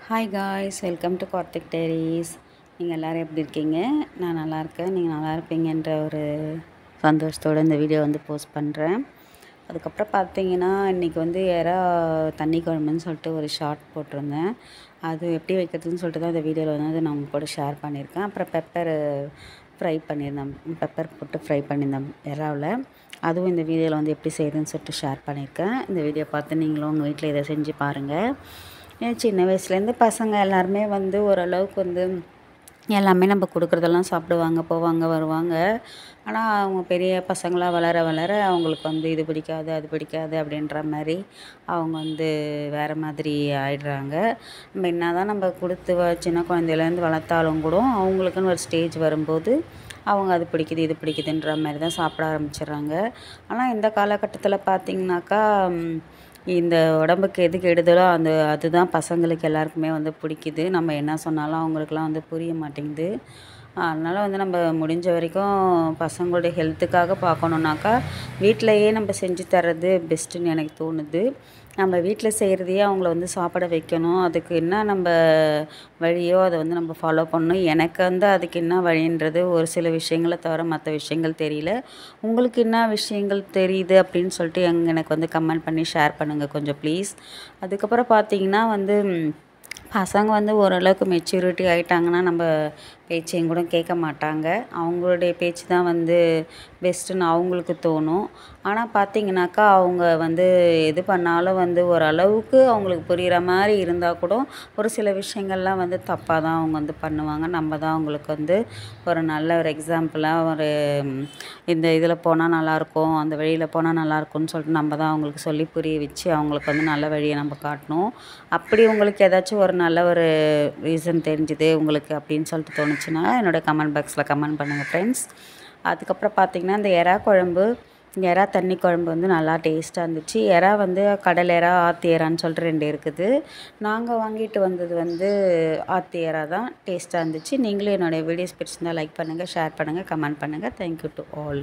Hi guys, welcome to Karthik diaries. நீங்கள் எல்லோரும் எப்படி இருக்கீங்க? நான் நல்லா இருக்கேன். நீங்கள் நல்லா இருப்பீங்கன்ற ஒரு சந்தோஷத்தோடு இந்த வீடியோ போஸ்ட் பண்ணுறேன். அதுக்கப்புறம் பார்த்தீங்கன்னா இன்றைக்கி எறா தண்ணி குழம்புன்னு சொல்லிட்டு ஒரு ஷார்ட் போட்டிருந்தேன். அது எப்படி வைக்கிறதுன்னு சொல்லிட்டு தான் இந்த வீடியோவில் நான் உங்க கூட ஷேர் பண்ணியிருக்கேன். அப்புறம் பெப்பர் போட்டு ஃப்ரை பண்ணியிருந்தேன் எறாவில். அதுவும் இந்த வீடியோவில் எப்படி செய்யுதுன்னு சொல்லிட்டு ஷேர் பண்ணியிருக்கேன். இந்த வீடியோ பார்த்து நீங்களும் உங்கள் வீட்டில் இதை செஞ்சு பாருங்கள். சின்ன வயசுலேருந்து பசங்க எல்லாருமே ஓரளவுக்கு எல்லாமே நம்ம கொடுக்குறதெல்லாம் சாப்பிடுவாங்க, போவாங்க, வருவாங்க. ஆனால் அவங்க பெரிய பசங்களாக வளர வளர அவங்களுக்கு இது பிடிக்காது, அது பிடிக்காது அப்படின்ற மாதிரி அவங்க வேறு மாதிரி ஆயிடுறாங்க. நம்ம என்ன தான் நம்ம கொடுத்து சின்ன குழந்தையிலேருந்து வளர்த்தாலும் கூட அவங்களுக்குன்னு ஒரு ஸ்டேஜ் வரும்போது அவங்க அது பிடிக்குது, இது பிடிக்குதுன்ற மாதிரி தான் சாப்பிட ஆரம்பிச்சிடுறாங்க. ஆனால் இந்த காலகட்டத்தில் பார்த்திங்கனாக்கா இந்த உடம்புக்கு எது கெடுதலோ அதுதான் பசங்களுக்கு எல்லாருக்குமே பிடிக்குது. நம்ம என்ன சொன்னாலும் அவங்களுக்குலாம் புரிய மாட்டேங்குது. அதனால் நம்ம முடிஞ்ச வரைக்கும் பசங்களுடைய ஹெல்த்துக்காக பார்க்கணுன்னாக்கா வீட்டிலையே நம்ம செஞ்சு தர்றது பெஸ்ட்டுன்னு எனக்கு தோணுது. நம்ம வீட்டில் செய்கிறதையே அவங்கள சாப்பிட வைக்கணும். அதுக்கு என்ன நம்ம வழியோ அதை நம்ம ஃபாலோ பண்ணணும். எனக்கு அதுக்கு என்ன வழின்றது ஒரு சில விஷயங்களை தவிர மற்ற விஷயங்கள் தெரியல. உங்களுக்கு என்ன விஷயங்கள் தெரியுது அப்படின்னு சொல்லிட்டு எனக்கு கமெண்ட் பண்ணி ஷேர் பண்ணுங்கள் கொஞ்சம் ப்ளீஸ். அதுக்கப்புறம் பார்த்திங்கன்னா பசங்க ஓரளவுக்கு மெச்சூரிட்டி ஆகிட்டாங்கன்னா நம்ம பேச்சையும் கூட கேட்க மாட்டாங்க. அவங்களுடைய பேச்சு தான் பெஸ்ட்டுன்னு அவங்களுக்கு தோணும். ஆனால் பார்த்திங்கனாக்கா அவங்க எது பண்ணாலும் ஓரளவுக்கு அவங்களுக்கு புரிகிற மாதிரி இருந்தால் கூட ஒரு சில விஷயங்கள்லாம் தப்பாக தான் அவங்க பண்ணுவாங்க. நம்ம தான் அவங்களுக்கு ஒரு நல்ல ஒரு எக்ஸாம்பிளாக இந்த இதில் போனால் நல்லாயிருக்கும், அந்த வழியில் போனால் நல்லாயிருக்கும்னு சொல்லிட்டு நம்ம தான் அவங்களுக்கு சொல்லி புரிய வச்சு அவங்களுக்கு நல்ல வழியை நம்ம காட்டணும். அப்படி உங்களுக்கு ஏதாச்சும் ஒரு நல்ல ஒரு ரீசன் தெரிஞ்சுது உங்களுக்கு அப்படின்னு சொல்லிட்டு தோணுச்சுன்னா என்னோடய கமெண்ட் பாக்ஸில் கமெண்ட் பண்ணுங்கள் ஃப்ரெண்ட்ஸ். அதுக்கப்புறம் பார்த்திங்கன்னா இந்த எறா தண்ணி குழம்பு நல்லா டேஸ்ட்டாக இருந்துச்சு. எறா கடல் எறா, ஆற்று எறான்னு சொல்லிட்டு 2 இருக்குது. நாங்கள் வாங்கிட்டு வந்தது ஆற்று எறா தான். டேஸ்ட்டாக இருந்துச்சு. நீங்களும் என்னுடைய வீடியோஸ் பிடிச்சிருந்தால் லைக் பண்ணுங்கள், ஷேர் பண்ணுங்கள், கமெண்ட் பண்ணுங்கள். Thank you to all.